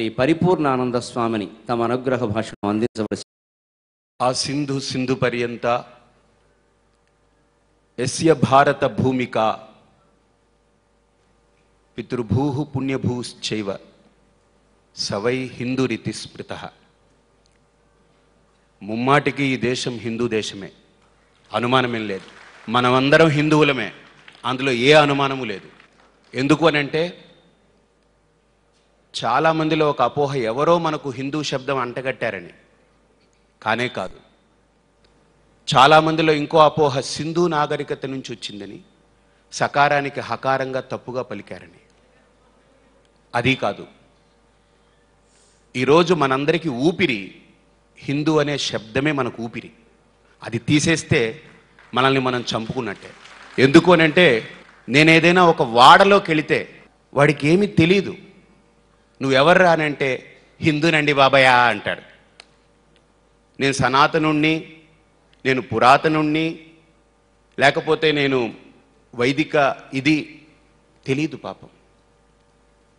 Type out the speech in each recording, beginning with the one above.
శ్రీ పరిపూర్ణానంద స్వామిని తమ అనుగ్రహ భాషను అందించవలసి. ఆ సింధు సింధు పర్యంత యస్య భారత భూమిక పితృభూః పుణ్యభూశ్చైవ సవై హిందూరితి స్మృతః. ముమ్మాటికి ఈ దేశం హిందూ దేశమే, అనుమానమేం లేదు. మనమందరం హిందువులమే, అందులో ఏ అనుమానము లేదు. ఎందుకు అనంటే చాలామందిలో ఒక అపోహ, ఎవరో మనకు హిందూ శబ్దం అంటగట్టారని. కానే కాదు. చాలామందిలో ఇంకో అపోహ, సింధు నాగరికత నుంచి వచ్చిందని, సకారానికి హకారంగా తప్పుగా పలికారని. అది కాదు. ఈరోజు మనందరికీ ఊపిరి హిందూ అనే శబ్దమే మనకు ఊపిరి. అది తీసేస్తే మనల్ని మనం చంపుకున్నట్టే. ఎందుకు అనంటే నేను ఏదైనా ఒక వాడలోకి వెళితే వాడికి ఏమీ తెలీదు. నువ్వెవర్రా అనంటే హిందూనండి బాబాయా అంటాడు. నేను సనాతనుణ్ణి, నేను పురాతనుణ్ణి, లేకపోతే నేను వైదిక, ఇది తెలీదు పాపం.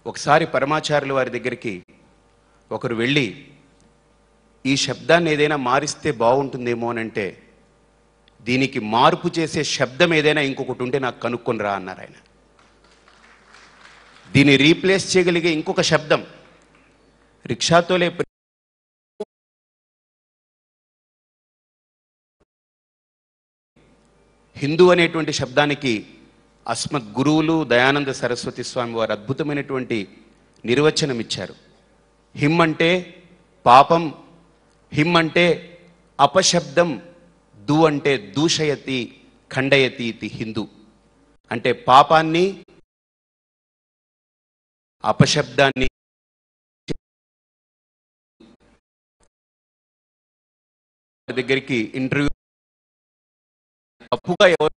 ఒకసారి పరమాచార్యుల వారి దగ్గరికి ఒకరు వెళ్ళి ఈ శబ్దాన్ని ఏదైనా మారిస్తే బాగుంటుందేమో అనంటే, దీనికి మార్పు చేసే శబ్దం ఏదైనా ఇంకొకటి ఉంటే నాకు కనుక్కొని రా అన్నారు ఆయన. దీన్ని రీప్లేస్ చేయగలిగే ఇంకొక శబ్దం రిక్షాతోలే హిందూ అనేటువంటి శబ్దానికి అస్మద్ గురువులు దయానంద సరస్వతి స్వామి వారు అద్భుతమైనటువంటి నిర్వచనం ఇచ్చారు. హిమ్ అంటే పాపం, హిమ్ అంటే అపశబ్దం, దు అంటే దూషయతి ఖండయతి ఇది హిందూ. అంటే పాపాన్ని, అపశబ్దాన్ని దగ్గరికి ఇంటర్వ్యూ తప్పుగా ఎవరు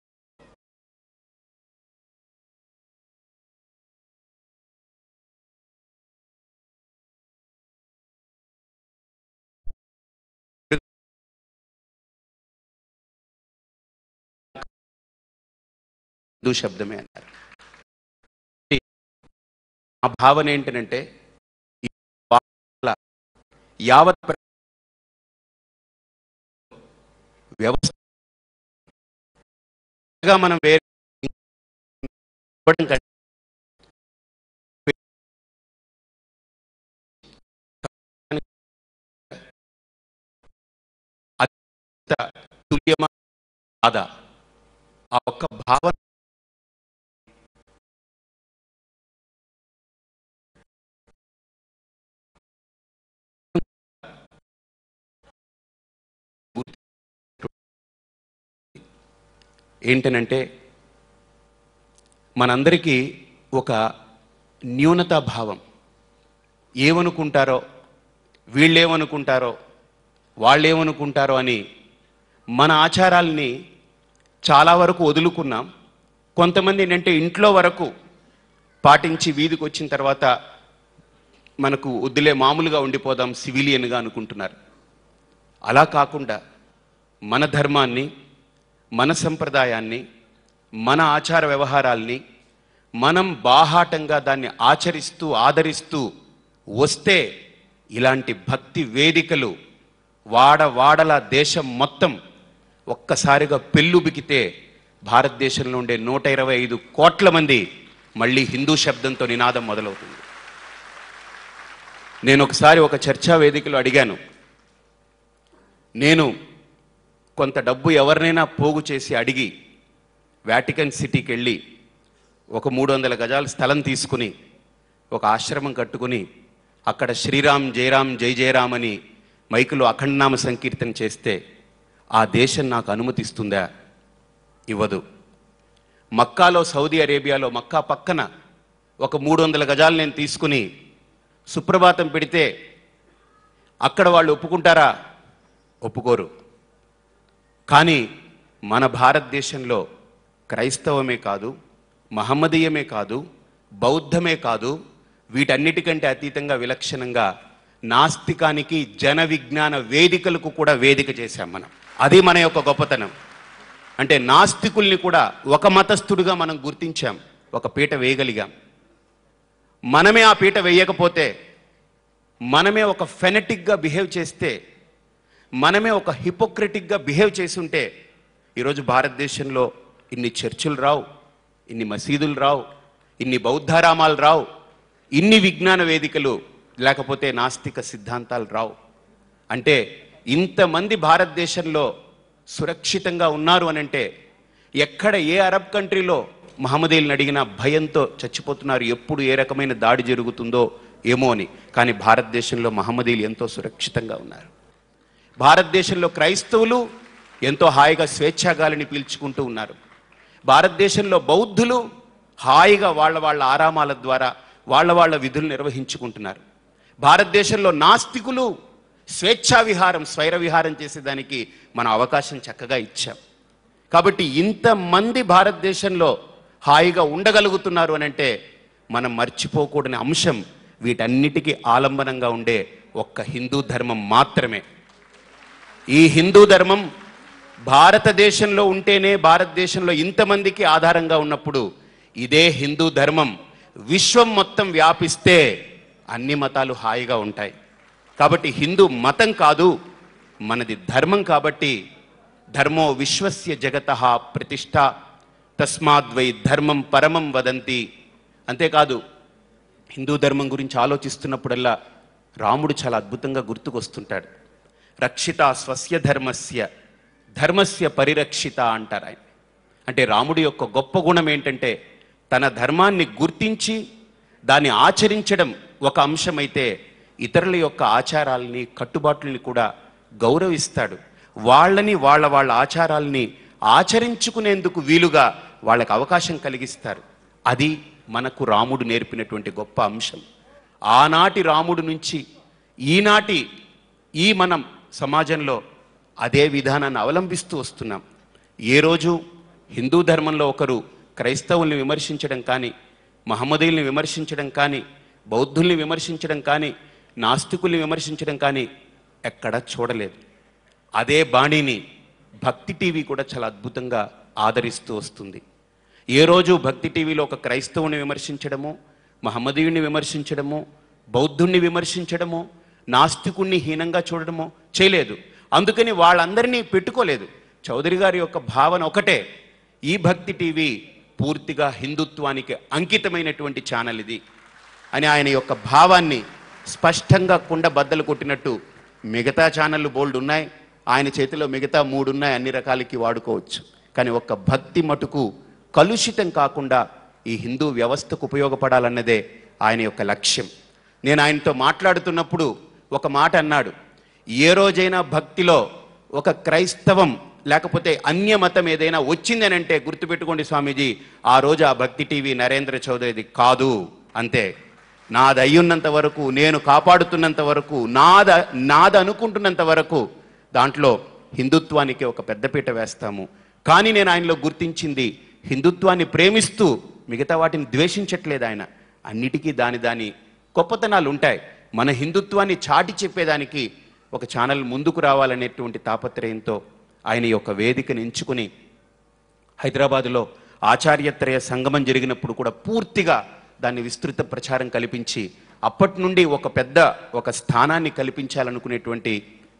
శబ్దమే అన్నారు. ఆ భావన ఏంటంటే యావత్ వ్యవస్థగా మనం వేరే తుల్యమా కాదా, ఆ ఒక్క భావన ఏంటనంటే మనందరికీ ఒక న్యూనతా భావం. ఏమనుకుంటారో, వీళ్ళేమనుకుంటారో, వాళ్ళేమనుకుంటారో అని మన ఆచారాల్ని చాలా వరకు వదులుకున్నాం. కొంతమంది ఏంటంటే ఇంట్లో వరకు పాటించి వీధికి వచ్చిన తర్వాత మనకు వద్దులే, మామూలుగా ఉండిపోదాం, సివిలియన్గా అనుకుంటున్నారు. అలా కాకుండా మన ధర్మాన్ని, మన సంప్రదాయాన్ని, మన ఆచార వ్యవహారాల్ని మనం బాహాటంగా దాన్ని ఆచరిస్తూ ఆదరిస్తూ వస్తే ఇలాంటి భక్తి వేదికలు వాడవాడల దేశం మొత్తం ఒక్కసారిగా పెళ్ళుబికితే భారతదేశంలో ఉండే 125 కోట్ల మంది మళ్ళీ హిందూ శబ్దంతో నినాదం మొదలవుతుంది. నేను ఒకసారి ఒక చర్చా వేదికలో అడిగాను, నేను కొంత డబ్బు ఎవరినైనా పోగు చేసి అడిగి వాటికన్ సిటీకి వెళ్ళి ఒక 300 గజాల స్థలం తీసుకుని ఒక ఆశ్రమం కట్టుకుని అక్కడ శ్రీరామ్ జయరామ్ జై జయరామ్ అని మైకులో అఖండనామ సంకీర్తన చేస్తే ఆ దేశం నాకు అనుమతిస్తుందా? ఇవ్వదు. మక్కాలో, సౌదీ అరేబియాలో మక్కా పక్కన ఒక 300 గజాలు నేను తీసుకుని సుప్రభాతం పెడితే అక్కడ వాళ్ళు ఒప్పుకుంటారా? ఒప్పుకోరు. కానీ మన భారతదేశంలో క్రైస్తవమే కాదు, మహమ్మదీయమే కాదు, బౌద్ధమే కాదు, వీటన్నిటికంటే అతీతంగా విలక్షణంగా నాస్తికానికి జన విజ్ఞాన వేదికలకు కూడా వేదిక చేశాం మనం. అది మన యొక్క గొప్పతనం. అంటే నాస్తికుల్ని కూడా ఒక మతస్థుడిగా మనం గుర్తించాం, ఒక పీట వేయగలిగాం. మనమే ఆ పీట వేయకపోతే మనమే ఒక ఫెనటిక్గా బిహేవ్ చేస్తే, మనమే ఒక హిపోక్రటిక్గా బిహేవ్ చేసి ఉంటే ఈరోజు భారతదేశంలో ఇన్ని చర్చిలు రావు, ఇన్ని మసీదులు రావు, ఇన్ని బౌద్ధారామాలు రావు, ఇన్ని విజ్ఞాన వేదికలు లేకపోతే నాస్తిక సిద్ధాంతాలు రావు. అంటే ఇంతమంది భారతదేశంలో సురక్షితంగా ఉన్నారు అనంటే ఎక్కడ ఏ అరబ్ కంట్రీలో మహమ్మదీయులను అడిగినా భయంతో చచ్చిపోతున్నారు, ఎప్పుడు ఏ రకమైన దాడి జరుగుతుందో ఏమో అని. కానీ భారతదేశంలో మహమ్మదీయులు ఎంతో సురక్షితంగా ఉన్నారు. భారతదేశంలో క్రైస్తవులు ఎంతో హాయిగా స్వేచ్ఛాగాలిని పీల్చుకుంటూ ఉన్నారు. భారతదేశంలో బౌద్ధులు హాయిగా వాళ్ళ ఆరామాల ద్వారా వాళ్ళ విధులు నిర్వహించుకుంటున్నారు. భారతదేశంలో నాస్తికులు స్వేచ్ఛా విహారం, స్వైర విహారం చేసేదానికి మనం అవకాశం చక్కగా ఇచ్చాం. కాబట్టి ఇంతమంది భారతదేశంలో హాయిగా ఉండగలుగుతున్నారు అని అంటే మనం మర్చిపోకూడని అంశం వీటన్నిటికీ ఆలంబనంగా ఉండే ఒక్క హిందూ ధర్మం మాత్రమే. ఈ హిందూ ధర్మం భారతదేశంలో ఉంటేనే భారతదేశంలో ఇంతమందికి ఆధారంగా ఉన్నప్పుడు ఇదే హిందూ ధర్మం విశ్వం మొత్తం వ్యాపిస్తే అన్ని మతాలు హాయిగా ఉంటాయి. కాబట్టి హిందూ మతం కాదు, మనది ధర్మం. కాబట్టి ధర్మో విశ్వస్య జగతః ప్రతిష్ఠ తస్మాద్వై ధర్మం పరమం వదంతి. అంతేకాదు హిందూ ధర్మం గురించి ఆలోచిస్తున్నప్పుడల్లా రాముడు చాలా అద్భుతంగా గుర్తుకొస్తుంటాడు. రక్షిత స్వస్య ధర్మస్య ధర్మస్య పరిరక్షిత అంటారు ఆయన. అంటే రాముడి యొక్క గొప్ప గుణం ఏంటంటే తన ధర్మాన్ని గుర్తించి దాన్ని ఆచరించడం ఒక అంశమైతే ఇతరుల యొక్క ఆచారాలని కట్టుబాట్లని కూడా గౌరవిస్తాడు. వాళ్ళని వాళ్ళ ఆచారాలని ఆచరించుకునేందుకు వీలుగా వాళ్ళకి అవకాశం కలిగిస్తారు. అది మనకు రాముడు నేర్పినటువంటి గొప్ప అంశం. ఆనాటి రాముడు నుంచి ఈనాటి మనం సమాజంలో అదే విధానాన్ని అవలంబిస్తూ వస్తున్నాం. ఏ రోజు హిందూ ధర్మంలో ఒకరు క్రైస్తవుల్ని విమర్శించడం కానీ, మహమ్మదీయుల్ని విమర్శించడం కానీ, బౌద్ధుల్ని విమర్శించడం కానీ, నాస్తికుల్ని విమర్శించడం కానీ ఎక్కడా చూడలేదు. అదే బాణీని భక్తి టీవీ కూడా చాలా అద్భుతంగా ఆదరిస్తూ వస్తుంది. ఏ రోజు భక్తి టీవీలో ఒక క్రైస్తవుని విమర్శించడము, మహమ్మదీయుని విమర్శించడము, బౌద్ధుణ్ణి విమర్శించడము, నాస్తికుణ్ణి హీనంగా చూడడము చేయలేదు. అందుకని వాళ్ళందరినీ పెట్టుకోలేదు. చౌదరి గారి యొక్క భావన ఒకటే, ఈ భక్తి టీవీ పూర్తిగా హిందుత్వానికి అంకితమైనటువంటి ఛానల్ ఇది అని ఆయన యొక్క భావాన్ని స్పష్టంగా కుండ బద్దలు కొట్టినట్టు మిగతా ఛానళ్ళు బోల్డ్ ఉన్నాయి, ఆయన చేతిలో మిగతా 3 ఉన్నాయి, అన్ని రకాలకి వాడుకోవచ్చు. కానీ ఒక్క భక్తి మటుకు కలుషితం కాకుండా ఈ హిందూ వ్యవస్థకు ఉపయోగపడాలన్నదే ఆయన యొక్క లక్ష్యం. నేను ఆయనతో మాట్లాడుతున్నప్పుడు ఒక మాట అన్నాడు, ఏ రోజైనా భక్తిలో ఒక క్రైస్తవం లేకపోతే అన్య మతం ఏదైనా వచ్చింది అని అంటే గుర్తుపెట్టుకోండి స్వామీజీ, ఆ రోజు ఆ భక్తి టీవీ నరేంద్ర చౌదరిది కాదు. అంతే. నాది అయ్యున్నంత వరకు, నేను కాపాడుతున్నంత వరకు, నాది అనుకుంటున్నంత వరకు దాంట్లో హిందుత్వానికి ఒక పెద్దపీట వేస్తాము. కానీ నేను ఆయనలో గుర్తించింది హిందుత్వాన్ని ప్రేమిస్తూ మిగతా వాటిని ద్వేషించట్లేదు ఆయన. అన్నిటికీ దాని గొప్పతనాలు ఉంటాయి. మన హిందుత్వాన్ని చాటి చెప్పేదానికి ఒక ఛానల్ ముందుకు రావాలనేటువంటి తాపత్రయంతో ఆయన యొక్క వేదికను ఎంచుకుని హైదరాబాదులో ఆచార్యత్రయ సంగమం జరిగినప్పుడు కూడా పూర్తిగా దాన్ని విస్తృత ప్రచారం కల్పించి అప్పటి నుండి ఒక స్థానాన్ని కల్పించాలనుకునేటువంటి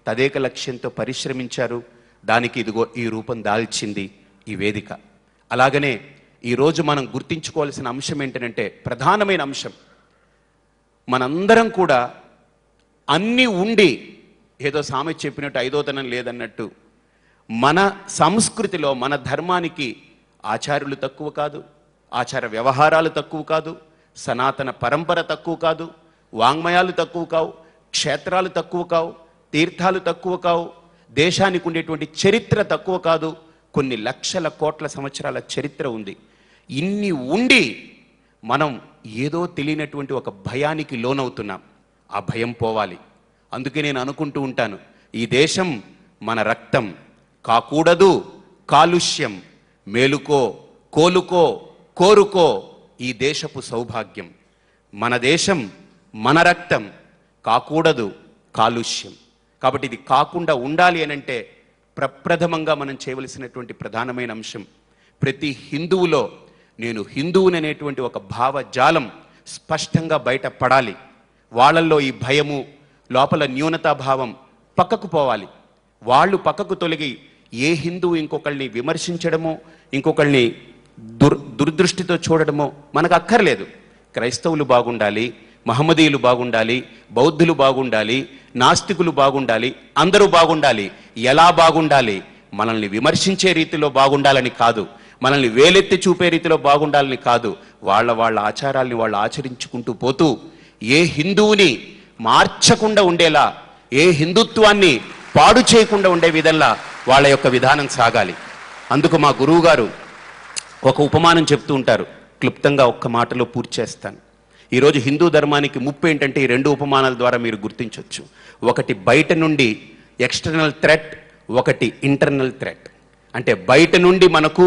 తదేక లక్ష్యంతో పరిశ్రమించారు. దానికి ఇదిగో ఈ రూపం దాల్చింది ఈ వేదిక. అలాగనే ఈరోజు మనం గుర్తించుకోవాల్సిన అంశం ఏంటంటే, ప్రధానమైన అంశం, మనందరం కూడా అన్నీ ఉండి ఏదో సామెత చెప్పినట్టు ఐదోతనం లేదన్నట్టు మన సంస్కృతిలో మన ధర్మానికి ఆచార్యులు తక్కువ కాదు, ఆచార వ్యవహారాలు తక్కువ కాదు, సనాతన పరంపర తక్కువ కాదు, వాంగ్మయాలు తక్కువ కావు, క్షేత్రాలు తక్కువ కావు, తీర్థాలు తక్కువ కావు, దేశానికి ఉండేటువంటి చరిత్ర తక్కువ కాదు, కొన్ని లక్షల కోట్ల సంవత్సరాల చరిత్ర ఉంది. ఇన్ని ఉండి మనం ఏదో తెలియనటువంటి ఒక భయానికి లోనవుతున్నాం. ఆ భయం పోవాలి. అందుకే నేను అనుకుంటూ ఉంటాను, ఈ దేశం మన రక్తం కాకూడదు కాలుష్యం, మేలుకో కోలుకో కోరుకో ఈ దేశపు సౌభాగ్యం. మన దేశం మన రక్తం కాకూడదు కాలుష్యం. కాబట్టి ఇది కాకుండా ఉండాలి అనంటే ప్రప్రథమంగా మనం చేయవలసినటువంటి ప్రధానమైన అంశం, ప్రతి హిందువులో నేను హిందువుని అనేటువంటి ఒక భావజాలం స్పష్టంగా బయటపడాలి. వాళ్ళల్లో ఈ భయము, లోపల న్యూనతాభావం పక్కకు పోవాలి. వాళ్ళు పక్కకు తొలగి ఏ హిందువు ఇంకొకళ్ళని విమర్శించడమో, ఇంకొకళ్ళని దురదృష్టితో చూడడమో మనకు అక్కర్లేదు. క్రైస్తవులు బాగుండాలి, మహమ్మదీయులు బాగుండాలి, బౌద్ధులు బాగుండాలి, నాస్తికులు బాగుండాలి, అందరూ బాగుండాలి. ఎలా బాగుండాలి? మనల్ని విమర్శించే రీతిలో బాగుండాలని కాదు, మనల్ని వేలెత్తి చూపే రీతిలో బాగుండాలని కాదు. వాళ్ళ ఆచారాల్ని వాళ్ళు ఆచరించుకుంటూ పోతూ ఏ హిందువుని మార్చకుండా ఉండేలా, ఏ హిందుత్వాన్ని పాడు చేయకుండా ఉండే విధంగా వాళ్ళ యొక్క విధానం సాగాలి. అందుకు మా గురువు గారు ఒక ఉపమానం చెప్తూ ఉంటారు. క్లుప్తంగా ఒక్క మాటలో పూర్తి చేస్తాను. ఈరోజు హిందూ ధర్మానికి ముప్పు ఏంటంటే ఈ రెండు ఉపమానాల ద్వారా మీరు గుర్తించవచ్చు. ఒకటి బయట నుండి ఎక్స్టర్నల్ థ్రెట్, ఒకటి ఇంటర్నల్ థ్రెట్. అంటే బయట నుండి మనకు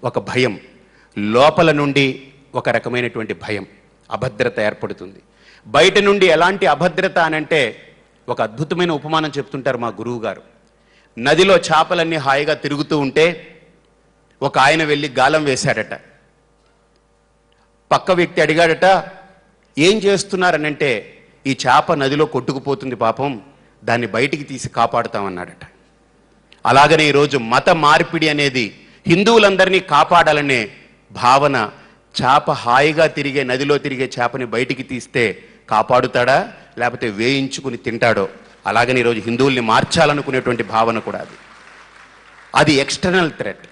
ఒక భయం, లోపల నుండి ఒక రకమైనటువంటి భయం, అభద్రత ఏర్పడుతుంది. బయట నుండి ఎలాంటి అభద్రత అనంటే ఒక అద్భుతమైన ఉపమానం చెప్తుంటారు మా గురువు గారు. నదిలో చేపలన్నీ హాయిగా తిరుగుతూ ఉంటే ఒక ఆయన వెళ్ళి గాలం వేశాడట. పక్క వ్యక్తి అడిగాడట, ఏం చేస్తున్నారనంటే ఈ చేప నదిలో కొట్టుకుపోతుంది పాపం, దాన్ని బయటికి తీసి కాపాడుతామన్నాడట. అలాగనే ఈరోజు మత మార్పిడి అనేది హిందువులందరినీ కాపాడాలనే భావన. చేప హాయిగా తిరిగే నదిలో తిరిగే చేపని బయటికి తీస్తే కాపాడుతాడా, లేకపోతే వేయించుకుని తింటాడో? అలాగని ఈరోజు హిందువుల్ని మార్చాలనుకునేటువంటి భావన కూడా అది ఎక్స్టర్నల్ థ్రెట్.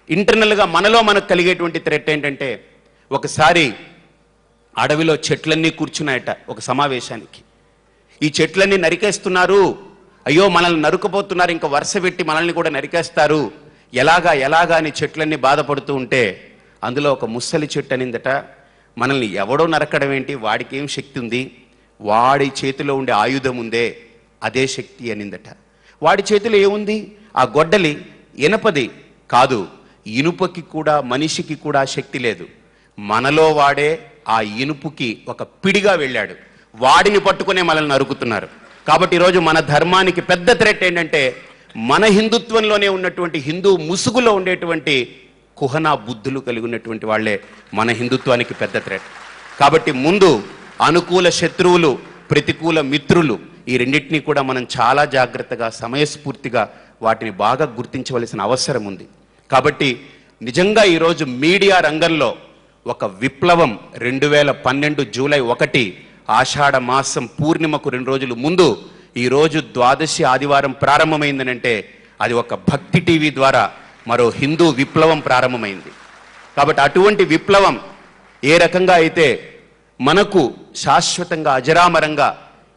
ఇంటర్నల్గా మనకు కలిగేటువంటి థ్రెట్ ఏంటంటే, ఒకసారి అడవిలో చెట్లన్నీ కూర్చున్నాయట ఒక సమావేశానికి. ఈ చెట్లన్నీ నరికేస్తున్నారు, అయ్యో మనల్ని నరుకుపోతున్నారు, ఇంకా వరుస పెట్టి మనల్ని కూడా నరికేస్తారు, ఎలాగా అని చెట్లన్నీ బాధపడుతూ ఉంటే అందులో ఒక ముసలి చెట్టు అనిందట, మనల్ని ఎవడో నరకడం ఏంటి, వాడికి ఏం శక్తి ఉంది, వాడి చేతిలో ఉండే ఆయుధం ఉందే అదే శక్తి అనిందట. వాడి చేతిలో ఏముంది? ఆ గొడ్డలి ఇనపది కాదు, ఇనుపకి కూడా మనిషికి కూడా శక్తి లేదు. మనలో వాడే ఆ ఇనుపుకి ఒక పిడిగా వెళ్ళాడు, వాడిని పట్టుకునే మనల్ని నరుకుతున్నారు. కాబట్టి ఈరోజు మన ధర్మానికి పెద్ద థ్రెట్ ఏంటంటే, మన హిందుత్వంలోనే ఉన్నటువంటి హిందూ ముసుగులో ఉండేటువంటి కుహనా బుద్ధులు కలిగి ఉన్నటువంటి వాళ్ళే మన హిందుత్వానికి పెద్ద థ్రెట్. కాబట్టి ముందు అనుకూల శత్రువులు, ప్రతికూల మిత్రులు, ఈ రెండింటినీ కూడా మనం చాలా జాగ్రత్తగా, సమయస్ఫూర్తిగా వాటిని బాగా గుర్తించవలసిన అవసరం ఉంది. కాబట్టి నిజంగా ఈరోజు మీడియా రంగంలో ఒక విప్లవం 2012 జూలై 1 ఆషాఢ మాసం పూర్ణిమకు 2 రోజుల ముందు ఈరోజు ద్వాదశి ఆదివారం ప్రారంభమైందనంటే అది ఒక భక్తి టీవీ ద్వారా మరో హిందూ విప్లవం ప్రారంభమైంది. కాబట్టి అటువంటి విప్లవం ఏ రకంగా అయితే మనకు శాశ్వతంగా అజరామరంగా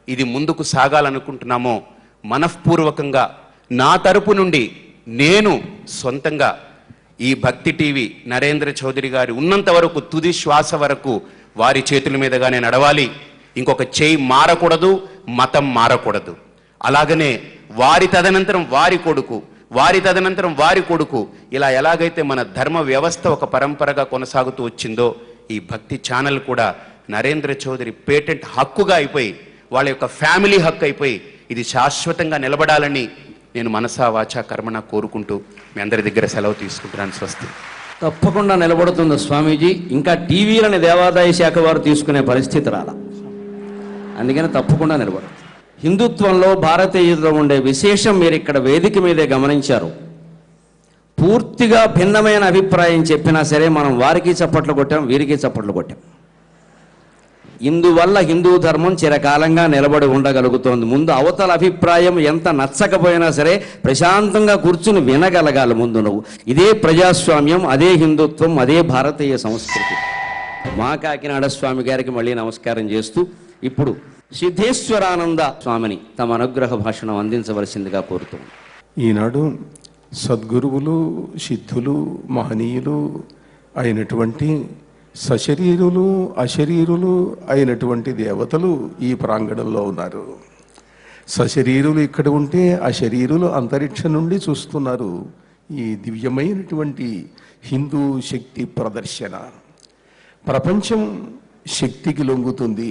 ఇది ముందుకు సాగాలనుకుంటున్నామో, మనఃపూర్వకంగా నా తరపు నుండి నేను సొంతంగా ఈ భక్తి టీవీ నరేంద్ర చౌదరి గారి ఉన్నంత వరకు, తుది శ్వాస వరకు వారి చేతుల మీదుగానే నడవాలి. ఇంకొక చేయి మారకూడదు, మతం మారకూడదు. అలాగనే వారి తదనంతరం వారి కొడుకు, వారి తదనంతరం వారి కొడుకు, ఇలా ఎలాగైతే మన ధర్మ వ్యవస్థ ఒక పరంపరగా కొనసాగుతూ వచ్చిందో, ఈ భక్తి ఛానల్ కూడా నరేంద్ర చౌదరి పేటెంట్ హక్కుగా అయిపోయి, వాళ్ళ యొక్క ఫ్యామిలీ హక్కు అయిపోయి ఇది శాశ్వతంగా నిలబడాలని నేను మనసా వాచా కర్మణ కోరుకుంటూ మీ అందరి దగ్గర సెలవు తీసుకుంటున్నాను. స్వస్తి. తప్పకుండా నిలబడుతుంది స్వామీజీ. ఇంకా టీవీలని దేవాదాయ శాఖ వారు తీసుకునే పరిస్థితి రాలా, అందుకని తప్పకుండా నిలబడుతుంది. హిందుత్వంలో భారతీయుల్లో ఉండే విశేషం మీరు ఇక్కడ వేదిక మీదే గమనించారు. పూర్తిగా భిన్నమైన అభిప్రాయం చెప్పినా సరే మనం వారికి చప్పట్లు కొట్టాం, వీరికి చప్పట్లు కొట్టాం. ఇందువల్ల హిందూ ధర్మం చిరకాలంగా నిలబడి ఉండగలుగుతోంది. ముందు అవతల అభిప్రాయం ఎంత నచ్చకపోయినా సరే ప్రశాంతంగా కూర్చుని వినగలగాలి ముందు నువ్వు. ఇదే ప్రజాస్వామ్యం, అదే హిందుత్వం, అదే భారతీయ సంస్కృతి. మా కాకినాడ స్వామి గారికి మళ్ళీ నమస్కారం చేస్తూ ఇప్పుడు సిద్ధేశ్వరానంద స్వామిని తమ అనుగ్రహ భాషణం అందించవలసిందిగా కోరుతున్నాం. ఈనాడు సద్గురువులు, సిద్ధులు, మహనీయులు అయినటువంటి సశరీరులు, అశరీరులు అయినటువంటి దేవతలు ఈ ప్రాంగణంలో ఉన్నారు. సశరీరులు ఇక్కడ ఉంటే అశరీరులు అంతరిక్షం నుండి చూస్తున్నారు ఈ దివ్యమైనటువంటి హిందూ శక్తి ప్రదర్శన. ప్రపంచం శక్తికి లొంగుతుంది,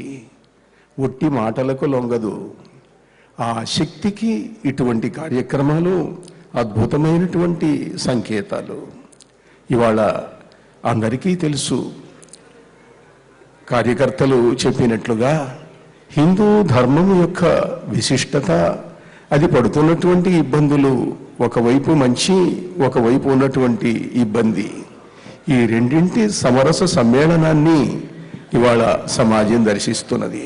ఒట్టి మాటలకు లొంగదు. ఆ శక్తికి ఇటువంటి కార్యక్రమాలు అద్భుతమైనటువంటి సంకేతాలు. ఇవాళ అందరికీ తెలుసు, కార్యకర్తలు చెప్పినట్లుగా హిందూ ధర్మం యొక్క విశిష్టత, అది పడుతున్నటువంటి ఇబ్బందులు, ఒకవైపు మంచి, ఒకవైపు ఉన్నటువంటి ఇబ్బంది, ఈ రెండింటి సమరస సమ్మేళనాన్ని ఇవాళ సమాజం దర్శిస్తున్నది.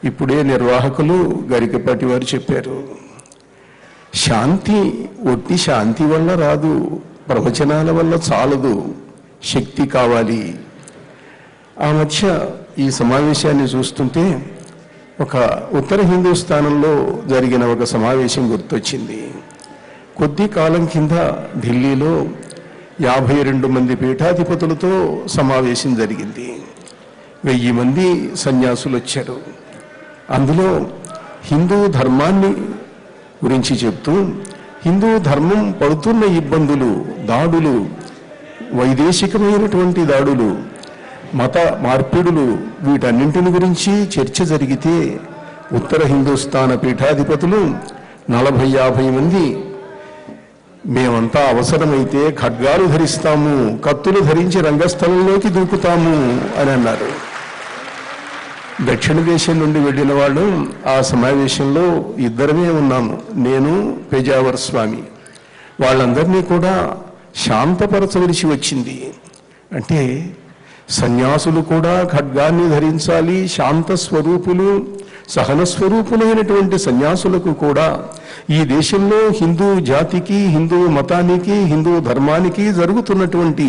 ఇప్పుడే నిర్వాహకులు గరికపాటి వారు చెప్పారు, శాంతి ఒట్టి శాంతి వల్ల రాదు, ప్రవచనాల వల్ల చాలదు, శక్తి కావాలి. ఆ మధ్య ఈ సమావేశాన్ని చూస్తుంటే ఒక ఉత్తర హిందూస్థానంలో జరిగిన ఒక సమావేశం గుర్తొచ్చింది. కొద్ది కాలం కింద ఢిల్లీలో 52 మంది పీఠాధిపతులతో సమావేశం జరిగింది. 1000 మంది సన్యాసులు వచ్చారు. అందులో హిందూ ధర్మాన్ని గురించి చెప్తూ, హిందూ ధర్మం పడుతున్న ఇబ్బందులు, దాడులు, వైదేశికమైనటువంటి దాడులు, మత మార్పిడులు, వీటన్నింటిని గురించి చర్చ జరిగితే ఉత్తర హిందూస్థాన పీఠాధిపతులు 40-50 మంది మేమంతా అవసరమైతే ఖడ్గాలు ధరిస్తాము, కత్తులు ధరించి రంగస్థలంలోకి దూకుతాము అని అన్నారు. దక్షిణ దేశం నుండి వెళ్ళిన వాళ్ళు ఆ సమావేశంలో ఇద్దరమే ఉన్నాము, నేను పేజావర్ స్వామి. వాళ్ళందరినీ కూడా శాంతపరచవలసి వచ్చింది. అంటే సన్యాసులు కూడా ఖడ్గాన్ని ధరించాలి, శాంత స్వరూపులు, సహన స్వరూపులైనటువంటి సన్యాసులకు కూడా ఈ దేశంలో హిందూ జాతికి, హిందూ మతానికి, హిందూ ధర్మానికి జరుగుతున్నటువంటి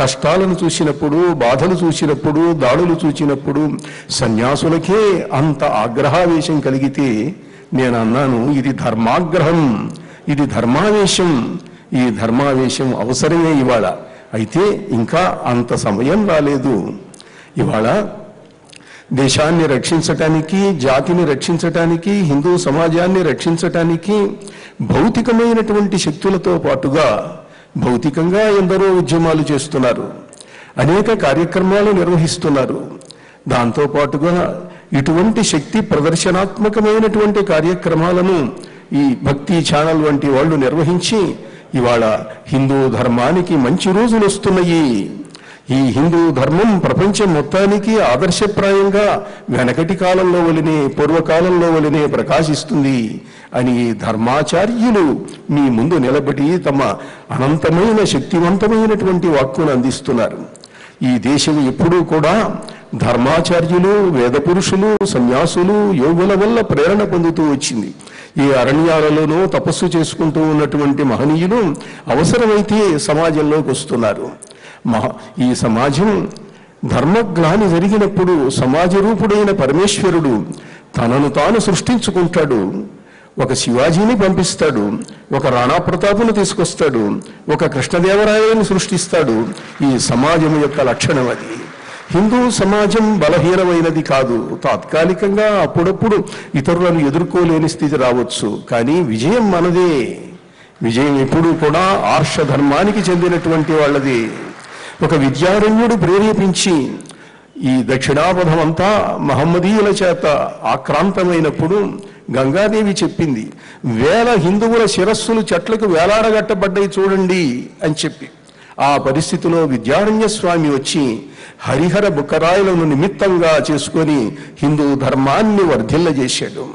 కష్టాలను చూసినప్పుడు, బాధలు చూసినప్పుడు, దాడులు చూసినప్పుడు సన్యాసులకే అంత ఆగ్రహావేశం కలిగితే నేను అన్నాను, ఇది ధర్మాగ్రహం, ఇది ధర్మావేశం, ఈ ధర్మావేశం అవసరమే ఇవాళ. అయితే ఇంకా అంత సమయం రాలేదు. ఇవాళ దేశాన్ని రక్షించటానికి, జాతిని రక్షించటానికి, హిందూ సమాజాన్ని రక్షించటానికి భౌతికమైనటువంటి శక్తులతో పాటుగా భౌతికంగా ఎందరో ఉద్యమాలు చేస్తున్నారు, అనేక కార్యక్రమాలు నిర్వహిస్తున్నారు. దాంతోపాటుగా ఇటువంటి శక్తి ప్రదర్శనాత్మకమైనటువంటి కార్యక్రమాలను ఈ భక్తి ఛానల్ వంటి వాళ్ళు నిర్వహించి ఇవాళ హిందూ ధర్మానికి మంచి రోజులు వస్తున్నాయి. ఈ హిందూ ధర్మం ప్రపంచం మొత్తానికి ఆదర్శప్రాయంగా వెనకటి కాలంలో వలనే, పూర్వకాలంలో వలనే ప్రకాశిస్తుంది అని ధర్మాచార్యులు మీ ముందు నిలబడి తమ అనంతమైన శక్తివంతమైనటువంటి వాక్కును అందిస్తున్నారు. ఈ దేశం ఎప్పుడూ కూడా ధర్మాచార్యులు, వేద పురుషులు, సన్యాసులు, యోగుల వల్ల ప్రేరణ పొందుతూ వచ్చింది. ఈ అరణ్యాలలోనూ తపస్సు చేసుకుంటూ ఉన్నటువంటి మహనీయులు అవసరమైతే సమాజంలోకి వస్తున్నారు. ఈ సమాజం ధర్మగ్లాని జరిగినప్పుడు సమాజ రూపుడైన పరమేశ్వరుడు తనను తాను సృష్టించుకుంటాడు. ఒక శివాజీని పంపిస్తాడు, ఒక రాణా ప్రతాపును తీసుకొస్తాడు, ఒక కృష్ణదేవరాయని సృష్టిస్తాడు. ఈ సమాజం యొక్క లక్షణం అది. హిందూ సమాజం బలహీనమైనది కాదు. తాత్కాలికంగా అప్పుడప్పుడు ఇతరులను ఎదుర్కోలేని స్థితి రావచ్చు, కానీ విజయం మనదే. విజయం ఎప్పుడూ కూడా ఆర్ష ధర్మానికి చెందినటువంటి వాళ్ళది. ఒక విద్యారణ్యుడు ప్రేరేపించి ఈ దక్షిణాపథం అంతా మహమ్మదీయుల చేత ఆక్రాంతమైనప్పుడు గంగాదేవి చెప్పింది, 1000 హిందువుల శిరస్సులు చెట్లకు వేలాడగట్టబడ్డాయి చూడండి అని చెప్పి. ఆ పరిస్థితిలో విద్యారణ్య స్వామి వచ్చి హరిహర బుక్కరాయలను నిమిత్తంగా చేసుకొని హిందూ ధర్మాన్ని వర్ధిల్లజేశాడు.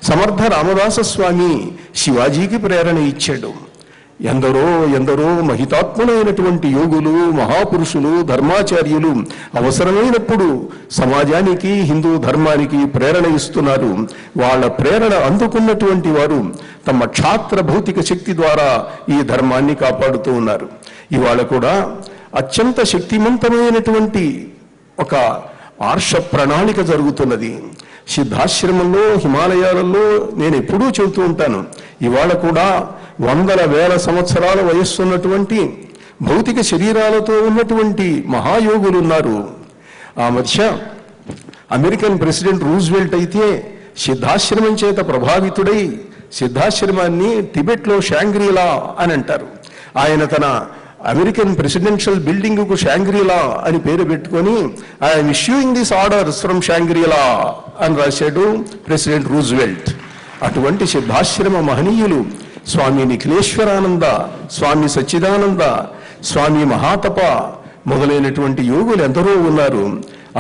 సమర్థ రామదాస స్వామి శివాజీకి ప్రేరణ ఇచ్చాడు. ఎందరో ఎందరో మహితాత్ములైనటువంటి యోగులు, మహాపురుషులు, ధర్మాచార్యులు అవసరమైనప్పుడు సమాజానికి, హిందూ ధర్మానికి ప్రేరణ ఇస్తున్నారు. వాళ్ళ ప్రేరణ అందుకున్నటువంటి వారు తమ క్షాత్ర భౌతిక శక్తి ద్వారా ఈ ధర్మాన్ని కాపాడుతూ ఉన్నారు. ఇవాళ కూడా అత్యంత శక్తివంతమైనటువంటి ఒక ఆర్ష ప్రణాళిక జరుగుతున్నది. సిద్ధాశ్రమంలో, హిమాలయాలలో నేను ఎప్పుడూ చెబుతూ ఉంటాను, ఇవాళ కూడా 100,000 సంవత్సరాల వయస్సున్నటువంటి భౌతిక శరీరాలతో ఉన్నటువంటి మహాయోగులు ఉన్నారు. ఆ మధ్య అమెరికన్ ప్రెసిడెంట్ రూజ్వెల్ట్ అయితే సిద్ధాశ్రమం చేత ప్రభావితుడై సిద్ధాశ్రమాన్ని టిబెట్లో షాంగ్రీలా అని అంటారు. ఆయన తన అమెరికన్ ప్రెసిడెన్షియల్ బిల్డింగ్కు షాంగ్రీలా అని పేరు పెట్టుకొని I'm issuing this orders from షాంగ్రీలా అని రాశాడు ప్రెసిడెంట్ రూజ్వెల్ట్. అటువంటి సిద్ధాశ్రమ మహనీయులు స్వామి నిఖిలేశ్వరానంద, స్వామి సచ్చిదానంద, స్వామి మహాతప మొదలైనటువంటి యోగులు ఎందరో ఉన్నారు.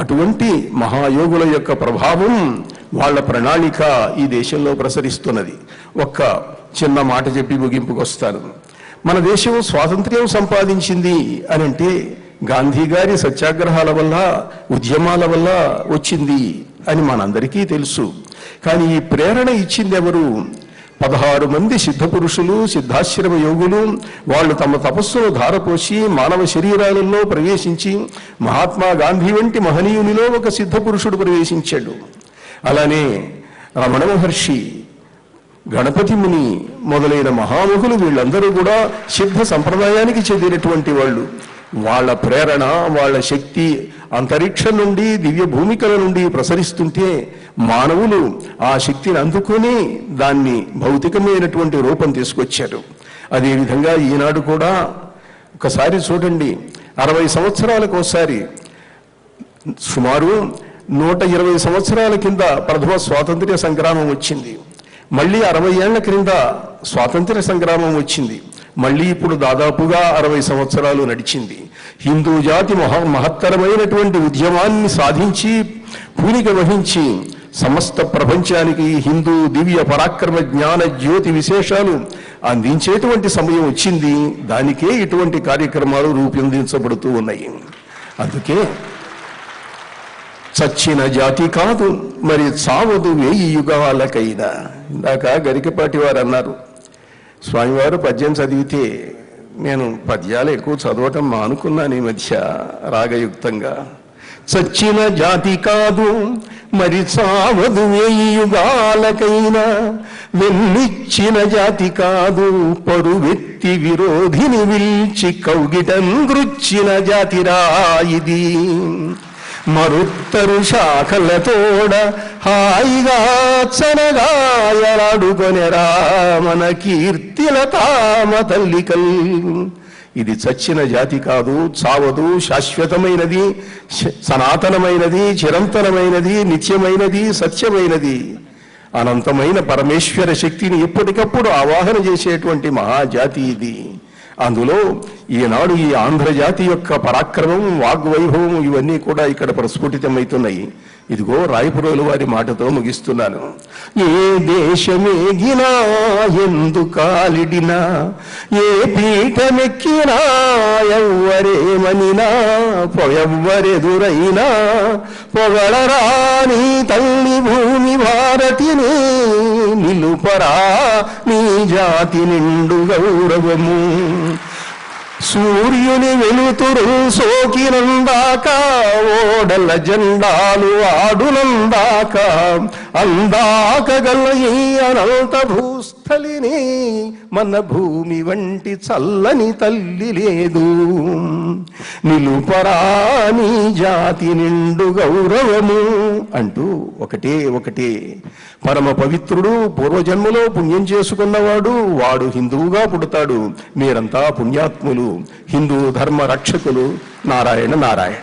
అటువంటి మహాయోగుల యొక్క ప్రభావం వాళ్ళ ప్రణాళిక ఈ దేశంలో ప్రసరిస్తున్నది. ఒక్క చిన్న మాట చెప్పి ముగింపుకు వస్తాను. మన దేశం స్వాతంత్ర్యం సంపాదించింది అని అంటే గాంధీ గారి సత్యాగ్రహాల వల్ల, ఉద్యమాల వల్ల వచ్చింది అని మనందరికీ తెలుసు. కానీ ఈ ప్రేరణ ఇచ్చింది ఎవరు? 16 మంది సిద్ధ పురుషులు, సిద్ధాశ్రమ యోగులు. వాళ్ళు తమ తపస్సును ధారపోసి మానవ శరీరాలలో ప్రవేశించి మహాత్మా గాంధీ వంటి మహనీయునిలో ఒక సిద్ధ పురుషుడు ప్రవేశించాడు. అలానే రమణ మహర్షి, గణపతి ముని మొదలైన మహాముఖులు వీళ్ళందరూ కూడా సిద్ధ సంప్రదాయానికి చెందినటువంటి వాళ్ళు. వాళ్ళ ప్రేరణ, వాళ్ళ శక్తి అంతరిక్షం నుండి, దివ్య భూమికల నుండి ప్రసరిస్తుంటే మానవులు ఆ శక్తిని అందుకొని దాన్ని భౌతికమైనటువంటి రూపం తీసుకొచ్చారు. అదేవిధంగా ఈనాడు కూడా ఒకసారి చూడండి, 60 సంవత్సరాలకు ఒకసారి, సుమారు 120 సంవత్సరాల కింద ప్రథమ స్వాతంత్ర్య సంగ్రామం వచ్చింది. మళ్ళీ 60 ఏళ్ల క్రింద స్వాతంత్ర్య సంగ్రామం వచ్చింది. మళ్ళీ ఇప్పుడు దాదాపుగా 60 సంవత్సరాలు నడిచింది. హిందూ జాతి మహత్తరమైనటువంటి ఉద్యమాన్ని సాధించి పూనిక వహించి సమస్త ప్రపంచానికి హిందూ దివ్య పరాక్రమ జ్ఞాన జ్యోతి విశేషాలు అందించేటువంటి సమయం వచ్చింది. దానికే ఇటువంటి కార్యక్రమాలు రూపొందించబడుతూ ఉన్నాయి. అందుకే చచ్చిన జాతి కాదు మరి చావదు 1000 యుగాలకైనా. ఇందాక గరికపాటి వారు అన్నారు, స్వామివారు పద్యం చదివితే నేను పద్యాలు ఎక్కువ చదవటం మానుకున్నాను ఈ మధ్య రాగయుక్తంగా. చచ్చిన జాతి కాదు మరి చావదు 1000 యుగాలకైనా, వెన్నిచ్చిన జాతి కాదు పరువెత్తి విరోధిని విల్చి కౌగిటం గృచ్చిన జాతిరా ఇది. మరుత్తరు శాఖలతోడ హాయిగా చనగాయలాడుకొనెరా మన కీర్తిల తామ తల్లికల్. ఇది చచ్చిన జాతి కాదు, చావదు, శాశ్వతమైనది, సనాతనమైనది, చిరంతనమైనది, నిత్యమైనది, సత్యమైనది. అనంతమైన పరమేశ్వర శక్తిని ఎప్పటికప్పుడు ఆవాహన చేసేటువంటి మహాజాతి ఇది. అందులో ఈనాడు ఈ ఆంధ్రజాతి యొక్క పరాక్రమం, వాగ్వైభవం ఇవన్నీ కూడా ఇక్కడ ప్రస్ఫుటితమవుతున్నాయి. ఇదిగో రాయపురోలు వారి మాటతో ముగిస్తున్నాను. ఏ దేశమేగినా ఎందు కాలిడినా, ఏ పీఠమెక్కినా, ఎవ్వరేమనినా, ఎవ్వరెదురైనా పొగడరాని తల్లి భూమి భారతిని, నిలుపరా నీ జాతి నిండు గౌరవము. సూర్యుని వెలుతురు సోకినందాక, ఓడల జెండాలు ఆడునందాక, అందాక గల ఈ అనంత భూస్థలిని మన భూమి వంటి చల్లని తల్లి లేదు. నిలుపరా నీ జాతి నిండు గౌరవము అంటూ ఒకటే పరమ పవిత్రుడు, పూర్వజన్మలో పుణ్యం చేసుకున్నవాడు, వాడు హిందువుగా పుడతాడు. మీరంతా పుణ్యాత్ములు, హిందూ ధర్మ రక్షకులు. నారాయణ నారాయణ.